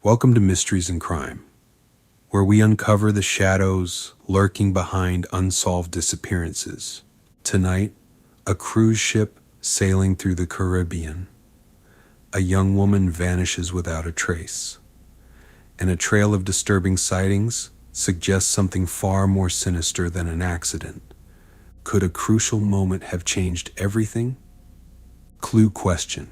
Welcome to Mysteries and Crime, where we uncover the shadows lurking behind unsolved disappearances. Tonight, a cruise ship sailing through the Caribbean. A young woman vanishes without a trace, and a trail of disturbing sightings suggests something far more sinister than an accident. Could a crucial moment have changed everything? Clue question.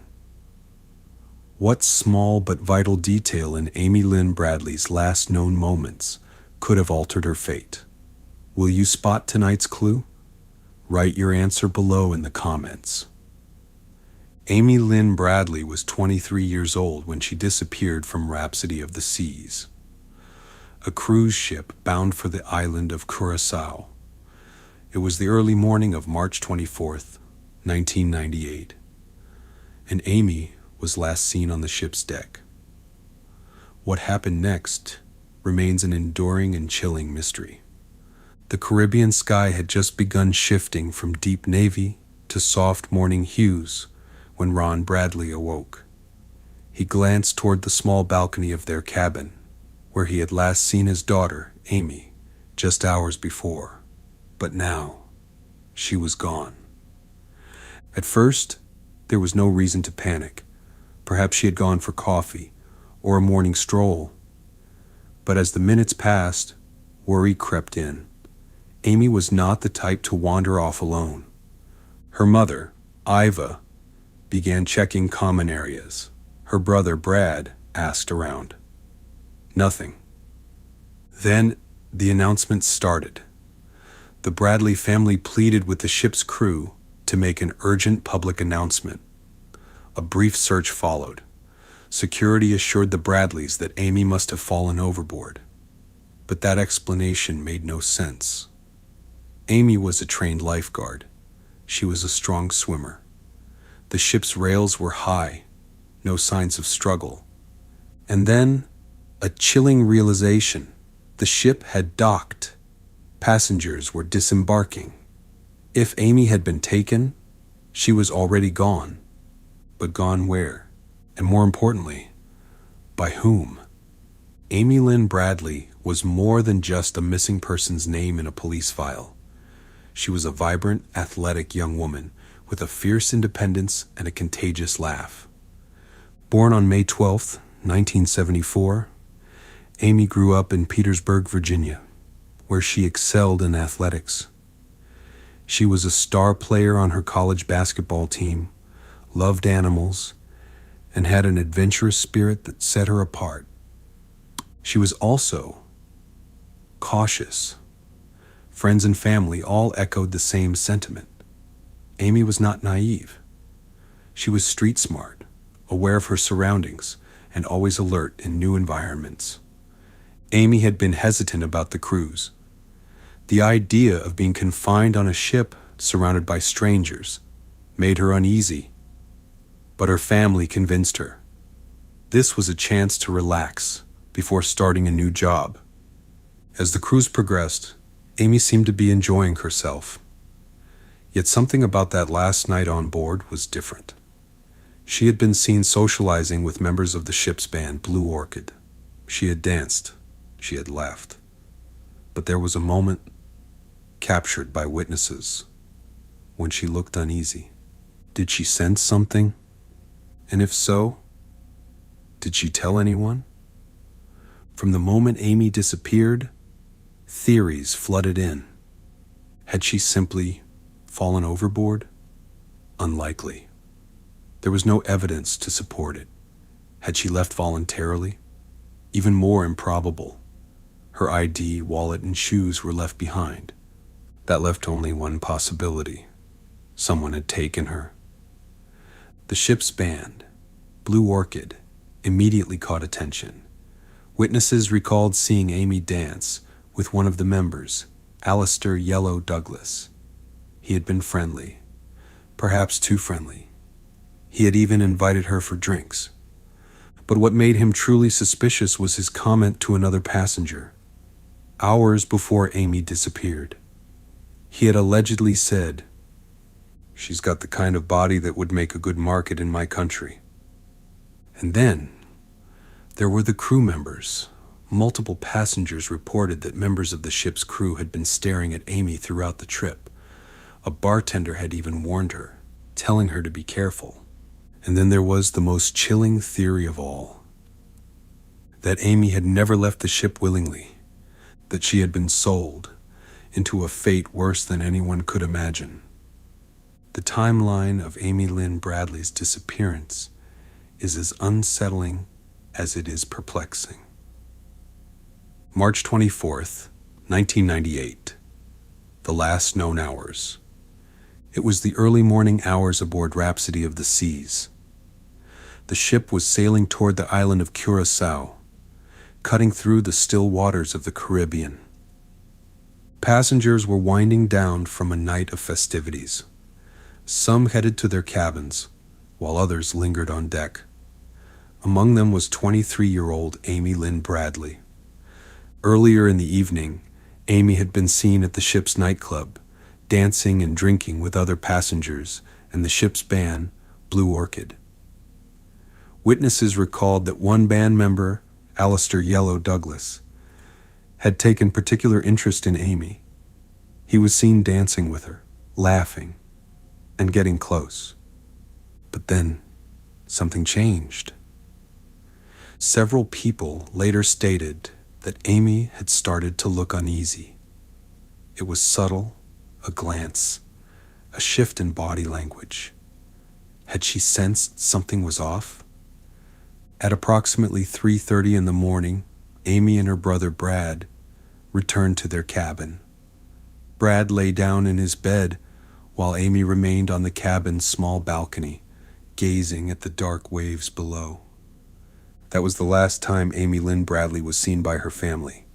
What small but vital detail in Lynn Bradley's last known moments could have altered her fate? Will you spot tonight's clue? Write your answer below in the comments. Lynn Bradley was 23 years old when she disappeared from Rhapsody of the Seas, a cruise ship bound for the island of Curaçao. It was the early morning of March 24th, 1998, and Amy was last seen on the ship's deck. What happened next remains an enduring and chilling mystery. The Caribbean sky had just begun shifting from deep navy to soft morning hues when Ron Bradley awoke. He glanced toward the small balcony of their cabin, where he had last seen his daughter, Amy, just hours before. But now, she was gone. At first, there was no reason to panic. Perhaps she had gone for coffee or a morning stroll. But as the minutes passed, worry crept in. Amy was not the type to wander off alone. Her mother, Iva, began checking common areas. Her brother, Brad, asked around. Nothing. Then the announcement started. The Bradley family pleaded with the ship's crew to make an urgent public announcement. A brief search followed. Security assured the Bradleys that Amy must have fallen overboard. But that explanation made no sense. Amy was a trained lifeguard. She was a strong swimmer. The ship's rails were high, no signs of struggle. And then, a chilling realization. The ship had docked. Passengers were disembarking. If Amy had been taken, she was already gone. But gone where? And more importantly, by whom? Lynn Bradley was more than just a missing person's name in a police file. She was a vibrant, athletic young woman with a fierce independence and a contagious laugh. Born on May 12, 1974, Amy grew up in Petersburg, Virginia, where she excelled in athletics. She was a star player on her college basketball team, loved animals, and had an adventurous spirit that set her apart. She was also cautious. Friends and family all echoed the same sentiment. Amy was not naive. She was street smart, aware of her surroundings, and always alert in new environments. Amy had been hesitant about the cruise. The idea of being confined on a ship surrounded by strangers made her uneasy. But her family convinced her. This was a chance to relax before starting a new job. As the cruise progressed, Amy seemed to be enjoying herself. Yet something about that last night on board was different. She had been seen socializing with members of the ship's band, Blue Orchid. She had danced. She had laughed. But there was a moment, captured by witnesses, when she looked uneasy. Did she sense something? And if so, did she tell anyone? From the moment Amy disappeared, theories flooded in. Had she simply fallen overboard? Unlikely. There was no evidence to support it. Had she left voluntarily? Even more improbable. Her ID, wallet, and shoes were left behind. That left only one possibility. Someone had taken her. The ship's band, Blue Orchid, immediately caught attention. Witnesses recalled seeing Amy dance with one of the members, Alistair Yellow Douglas. He had been friendly, perhaps too friendly. He had even invited her for drinks. But what made him truly suspicious was his comment to another passenger, hours before Amy disappeared. He had allegedly said, "She's got the kind of body that would make a good market in my country." And then, There were the crew members. Multiple passengers reported that members of the ship's crew had been staring at Amy throughout the trip. A bartender had even warned her, telling her to be careful. And then there was the most chilling theory of all, that Amy had never left the ship willingly, that she had been sold into a fate worse than anyone could imagine. The timeline of Amy Lynn Bradley's disappearance is as unsettling as it is perplexing. March 24th, 1998. The last known hours. It was the early morning hours aboard Rhapsody of the Seas. The ship was sailing toward the island of Curaçao, cutting through the still waters of the Caribbean. Passengers were winding down from a night of festivities. Some headed to their cabins, while others lingered on deck. Among them was 23-year-old Amy Lynn Bradley. Earlier in the evening, Amy had been seen at the ship's nightclub, dancing and drinking with other passengers and the ship's band, Blue Orchid. Witnesses recalled that one band member, Alistair "Yellow" Douglas, had taken particular interest in Amy. He was seen dancing with her, laughing, and getting close. But then, something changed. Several people later stated that Amy had started to look uneasy. It was subtle, a glance, a shift in body language. Had she sensed something was off? At approximately 3:30 in the morning, Amy and her brother Brad returned to their cabin. Brad lay down in his bed while Amy remained on the cabin's small balcony, gazing at the dark waves below. That was the last time Amy Lynn Bradley was seen by her family.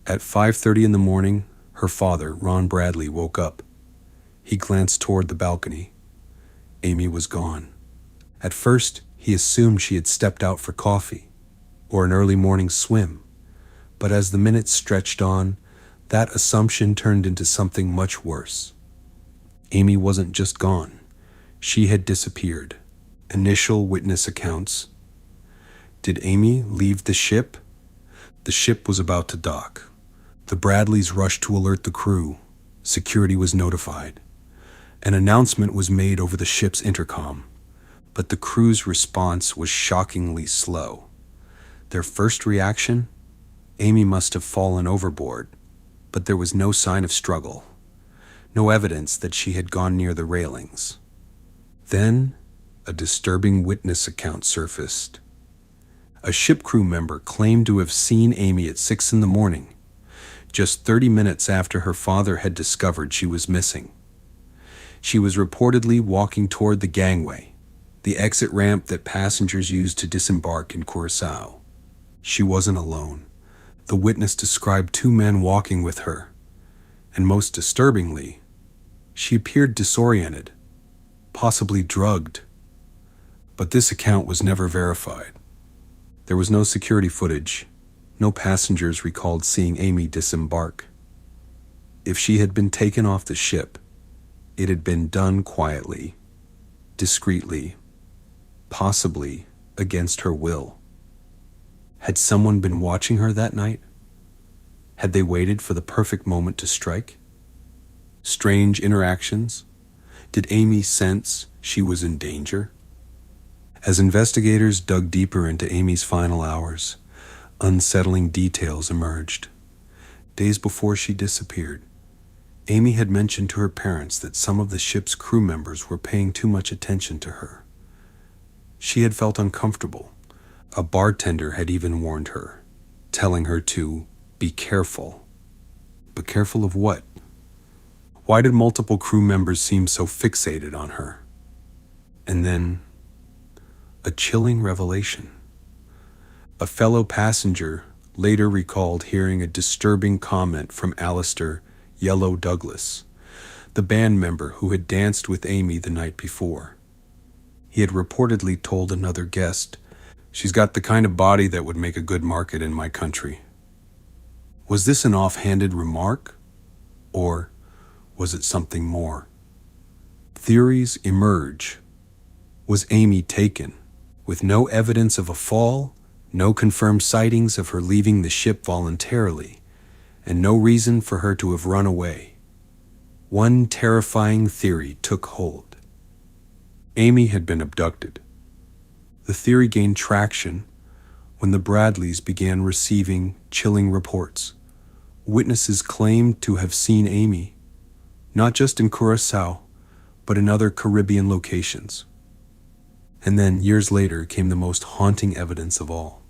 At 5:30 in the morning, her father, Ron Bradley, woke up. He glanced toward the balcony. Amy was gone. At first, he assumed she had stepped out for coffee or an early morning swim, but as the minutes stretched on, that assumption turned into something much worse. Amy wasn't just gone. She had disappeared. Initial witness accounts. Did Amy leave the ship? The ship was about to dock. The Bradleys rushed to alert the crew. Security was notified. An announcement was made over the ship's intercom, but the crew's response was shockingly slow. Their first reaction? Amy must have fallen overboard, but there was no sign of struggle, no evidence that she had gone near the railings. Then, a disturbing witness account surfaced. A ship crew member claimed to have seen Amy at 6 in the morning, just 30 minutes after her father had discovered she was missing. She was reportedly walking toward the gangway, the exit ramp that passengers use to disembark in Curaçao. She wasn't alone. The witness described 2 men walking with her, and most disturbingly, she appeared disoriented, possibly drugged. But this account was never verified. There was no security footage. No passengers recalled seeing Amy disembark. If she had been taken off the ship, it had been done quietly, discreetly, possibly against her will. Had someone been watching her that night? Had they waited for the perfect moment to strike? Strange interactions? Did Amy sense she was in danger? As investigators dug deeper into Amy's final hours, unsettling details emerged. Days before she disappeared, Amy had mentioned to her parents that some of the ship's crew members were paying too much attention to her. She had felt uncomfortable. A bartender had even warned her, telling her to be careful. But careful of what? Why did multiple crew members seem so fixated on her? And then, a chilling revelation. A fellow passenger later recalled hearing a disturbing comment from Alistair "Yellow" Douglas, the band member who had danced with Amy the night before. He had reportedly told another guest, "She's got the kind of body that would make a good market in my country." Was this an offhanded remark? Or was it something more? Theories emerge. Was Amy taken, with no evidence of a fall, No confirmed sightings of her leaving the ship voluntarily, and no reason for her to have run away. One terrifying theory took hold. Amy had been abducted. The theory gained traction when the Bradleys began receiving chilling reports. Witnesses claimed to have seen Amy, not just in Curaçao, but in other Caribbean locations. And then, years later, came the most haunting evidence of all.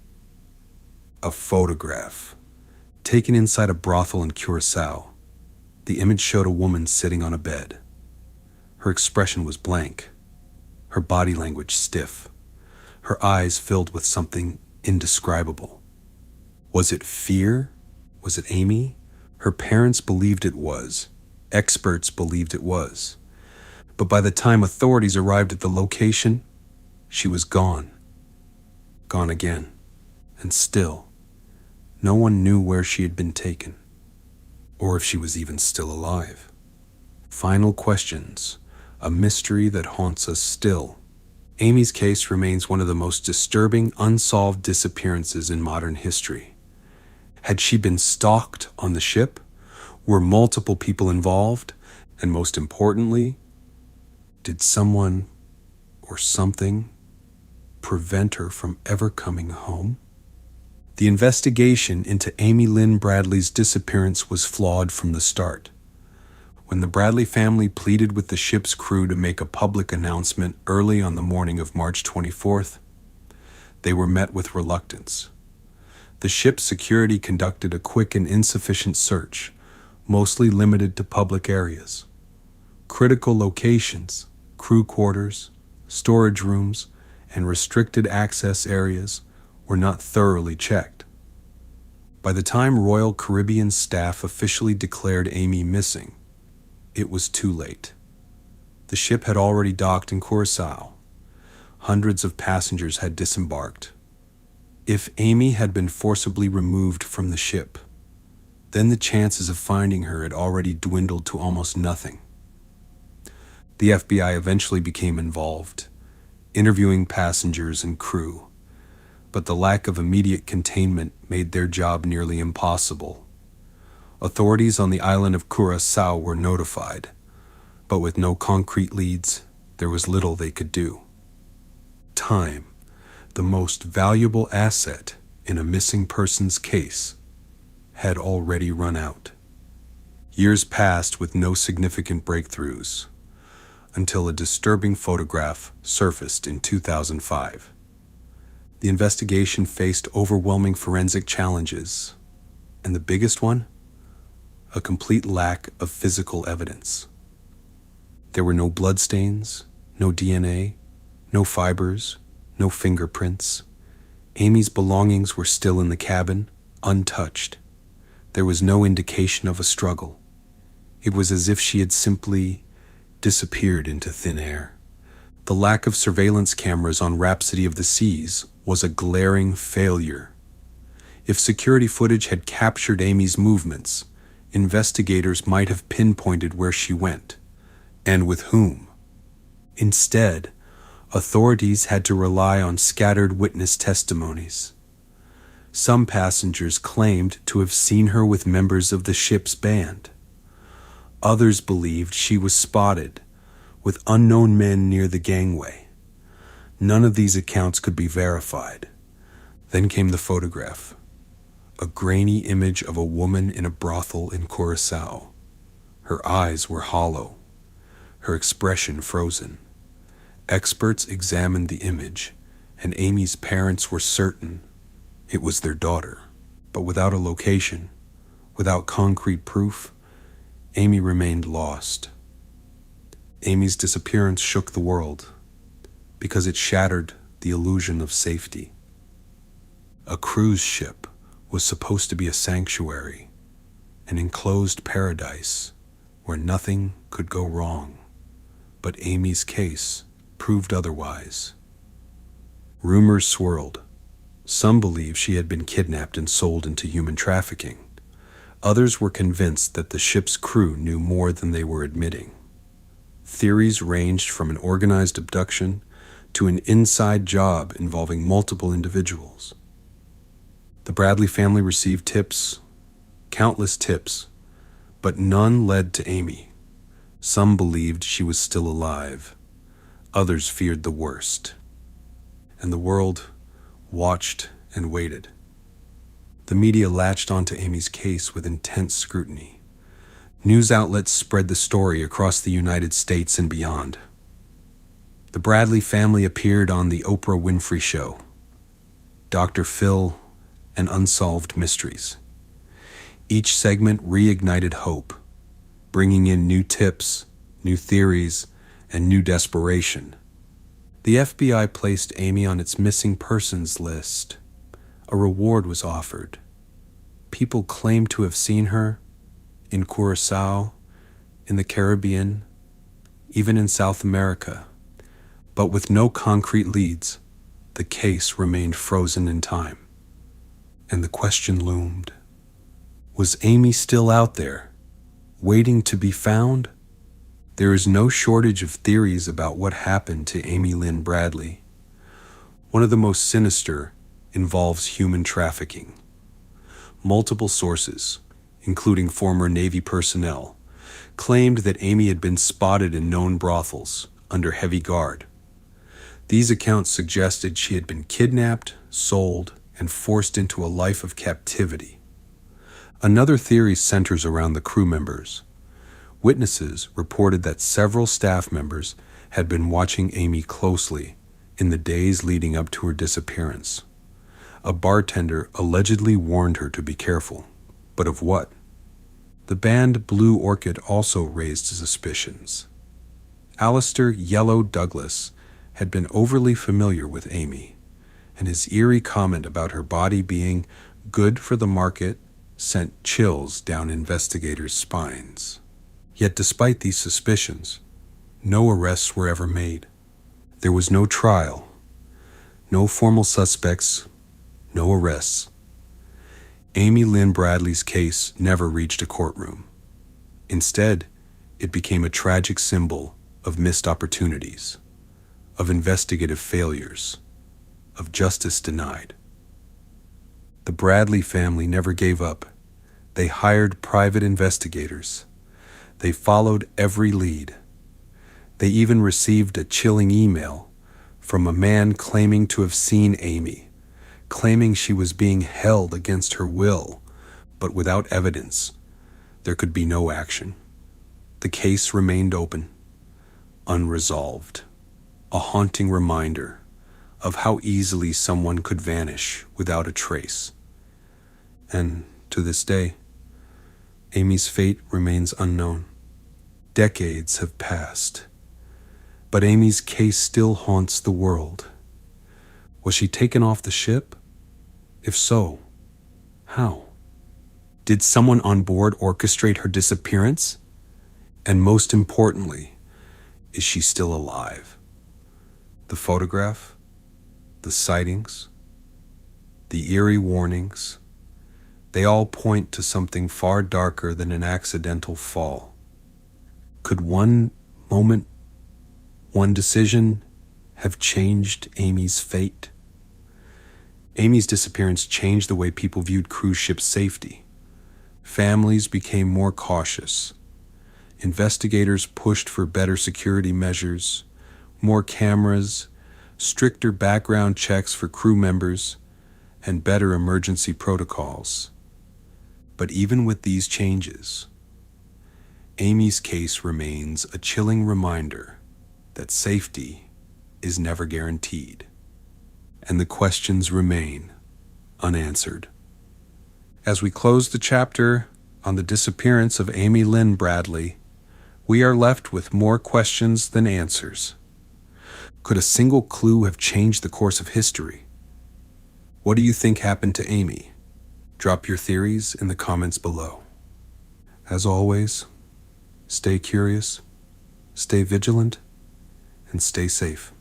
A photograph, taken inside a brothel in Curaçao. The image showed a woman sitting on a bed. Her expression was blank, her body language stiff, her eyes filled with something indescribable. Was it fear? Was it Amy? Her parents believed it was. Experts believed it was. But by the time authorities arrived at the location, she was gone. Gone again. And still, no one knew where she had been taken, or if she was even still alive. Final questions, a mystery that haunts us still. Amy's case remains one of the most disturbing, unsolved disappearances in modern history. Had she been stalked on the ship? Were multiple people involved? And most importantly, did someone or something prevent her from ever coming home? The investigation into Amy Lynn Bradley's disappearance was flawed from the start. When the Bradley family pleaded with the ship's crew to make a public announcement early on the morning of March 24th, they were met with reluctance. The ship's security conducted a quick and insufficient search, mostly limited to public areas. Critical locations, crew quarters, storage rooms, and restricted access areas were not thoroughly checked. By the time Royal Caribbean staff officially declared Amy missing, it was too late. The ship had already docked in Curaçao. Hundreds of passengers had disembarked. If Amy had been forcibly removed from the ship, then the chances of finding her had already dwindled to almost nothing. The FBI eventually became involved, interviewing passengers and crew, but the lack of immediate containment made their job nearly impossible. Authorities on the island of Curaçao were notified, but with no concrete leads, there was little they could do. Time, the most valuable asset in a missing persons case, had already run out. Years passed with no significant breakthroughs, until a disturbing photograph surfaced in 2005. The investigation faced overwhelming forensic challenges, and the biggest one? A complete lack of physical evidence. There were no bloodstains, no DNA, no fibers, no fingerprints. Amy's belongings were still in the cabin, untouched. There was no indication of a struggle. It was as if she had simply disappeared into thin air. The lack of surveillance cameras on Rhapsody of the Seas was a glaring failure. If security footage had captured Amy's movements, investigators might have pinpointed where she went, and with whom. Instead, authorities had to rely on scattered witness testimonies. Some passengers claimed to have seen her with members of the ship's band. Others believed she was spotted with unknown men near the gangway. None of these accounts could be verified. Then came the photograph, a grainy image of a woman in a brothel in Curaçao. Her eyes were hollow, her expression frozen. Experts examined the image, and Amy's parents were certain it was their daughter. But without a location, without concrete proof, Amy remained lost. Amy's disappearance shook the world because it shattered the illusion of safety. A cruise ship was supposed to be a sanctuary, an enclosed paradise where nothing could go wrong. But Amy's case proved otherwise. Rumors swirled. Some believed she had been kidnapped and sold into human trafficking. Others were convinced that the ship's crew knew more than they were admitting. Theories ranged from an organized abduction to an inside job involving multiple individuals. The Bradley family received tips, countless tips, but none led to Amy. Some believed she was still alive. Others feared the worst. And the world watched and waited. The media latched onto Amy's case with intense scrutiny. News outlets spread the story across the United States and beyond. The Bradley family appeared on The Oprah Winfrey Show, Dr. Phil, and Unsolved Mysteries. Each segment reignited hope, bringing in new tips, new theories, and new desperation. The FBI placed Amy on its missing persons list. A reward was offered. People claimed to have seen her in Curaçao, in the Caribbean, even in South America. But with no concrete leads, the case remained frozen in time. And the question loomed. Was Amy still out there, waiting to be found? There is no shortage of theories about what happened to Amy Lynn Bradley. One of the most sinister involves human trafficking. Multiple sources, including former Navy personnel, claimed that Amy had been spotted in known brothels under heavy guard. These accounts suggested she had been kidnapped, sold, and forced into a life of captivity. Another theory centers around the crew members. Witnesses reported that several staff members had been watching Amy closely in the days leading up to her disappearance. A bartender allegedly warned her to be careful. But of what? The band Blue Orchid also raised suspicions. Alistair Yellow Douglas had been overly familiar with Amy, and his eerie comment about her body being good for the market sent chills down investigators' spines. Yet despite these suspicions, no arrests were ever made. There was no trial, no formal suspects, no arrests. Amy Lynn Bradley's case never reached a courtroom. Instead, it became a tragic symbol of missed opportunities, of investigative failures, of justice denied. The Bradley family never gave up. They hired private investigators. They followed every lead. They even received a chilling email from a man claiming to have seen Amy, claiming she was being held against her will, but without evidence, there could be no action. The case remained open, unresolved, a haunting reminder of how easily someone could vanish without a trace. And to this day, Amy's fate remains unknown. Decades have passed, but Amy's case still haunts the world. Was she taken off the ship? If so, how? Did someone on board orchestrate her disappearance? And most importantly, is she still alive? The photograph, the sightings, the eerie warnings, they all point to something far darker than an accidental fall. Could one moment, one decision have changed Amy's fate? Amy's disappearance changed the way people viewed cruise ship safety. Families became more cautious. Investigators pushed for better security measures, more cameras, stricter background checks for crew members, and better emergency protocols. But even with these changes, Amy's case remains a chilling reminder that safety is never guaranteed, and the questions remain unanswered. As we close the chapter on the disappearance of Amy Lynn Bradley, we are left with more questions than answers. Could a single clue have changed the course of history? What do you think happened to Amy? Drop your theories in the comments below. As always, stay curious, stay vigilant, and stay safe.